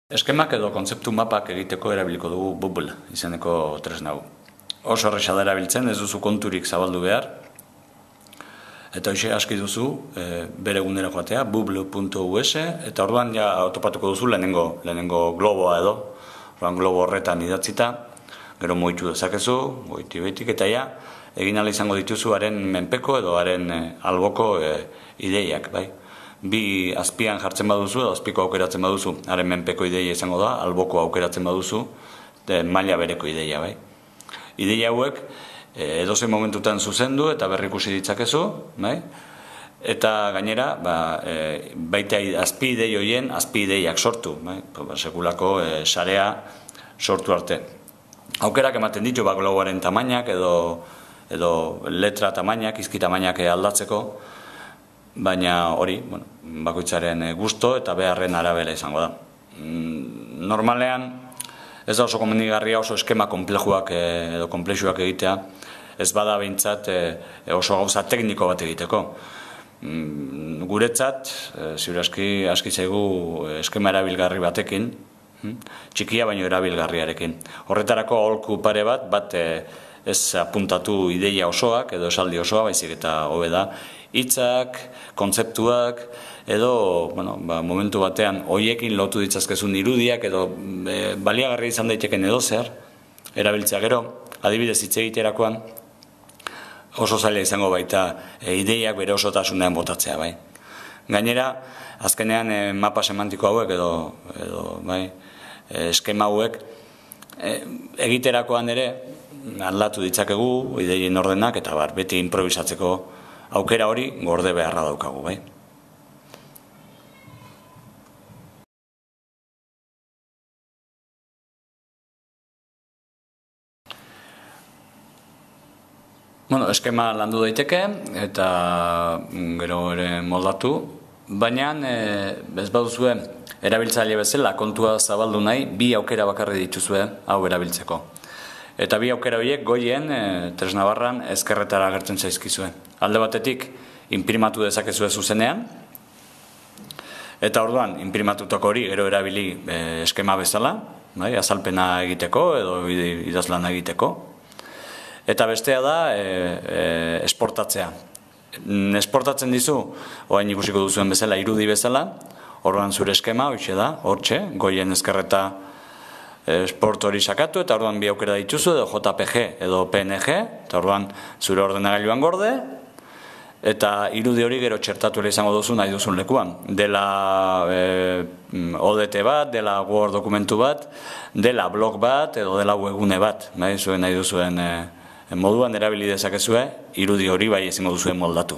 Eskemak edo kontzeptu mapak egiteko erabiliko dugu Bubble izeneko tresna hau. Oso erraza da erabiltzen, ez duzu konturik zabaldu behar. Eta hoxe aski duzu bere gunera joatea, bubble.us, eta orduan ja topatuko duzu lehenengo globoa edo, orduan globo horretan idatzita, gero mugitu dezakezu, goiti behitik, eta ja, egin ala izango dituzu haren menpeko edo haren alboko ideiak, bai. Bi azpian jartzen baduzu edo azpiko aukeratzen baduzu, haren menpeko ideia izango da, alboko aukeratzen baduzu, maila bereko ideia, bai. Ideia hauek edozein momentutan zuzendu eta berrikusi ditzakezu, bai. Eta gainera, baita azpi idei horien azpi ideiak sortu, bai. Sekulako sarea sortu arte. Aukerak ematen ditu globoaren tamainak edo letra tamainak, izki tamainak aldatzeko, baina hori, bakoitzaren gusto eta beharren arabera izango da. Normalean, ez da oso komenigarria oso eskema konplexuak edo konplexuak egitea, ez bada behintzat oso gauza tekniko bat egiteko. Guretzat, ziur aski zaigu eskema erabilgarri batekin, txikia baino erabilgarriarekin. Horretarako aholku pare bat ez apuntatu ideia osoak edo esaldi osoa, baizik eta hobe da, hitzak, kontzeptuak, edo momentu batean hoiekin lotu ditzazkezun irudiak edo baliagarri izan daiteken edo zer, erabiltzea gero, adibidez hitz egiterakoan, oso zaila izango baita ideiak bere osotasunean botatzea, bai. Gainera, azkenean mapa semantiko hauek edo eskema hauek egiterakoan ere aldatu ditzakegu ideien ordenak eta beti improvisatzeko aukera hori gorde beharra daukagu, bai. Eskema landu daiteke eta gero ere moldatu, baina ez baduzue erabiltzaile bezala kontua zabaldu nahi, bi aukera bakarri dituzue hau erabiltzeko. Eta bi aukera horiek goien tresna barran ezkerretara agertzen zaizkizue. Alde batetik, inprimatu dezakezue zuzenean, eta orduan, inprimatutako hori gero erabili eskema bezala, azalpena egiteko edo idazlana egiteko. Eta bestea da esportatzea. Esportatzen dizu, orain ikusiko duzuen bezala, irudi bezala, orduan zure eskema, hoxe da, hortxe, goien ezkerreta esport hori sakatu, eta orduan bi aukera dituzu, edo JPG edo PNG, eta orduan zure ordenagailuan gorde, eta irudi hori gero txertatu izango duzu nahi duzun lekuan. Dela ODT bat, dela Word dokumentu bat, dela blog bat, edo dela webgune bat, zuen nahi duzuen moduan erabili dezakezue, irudi hori bai ezingo duzuen moldatu.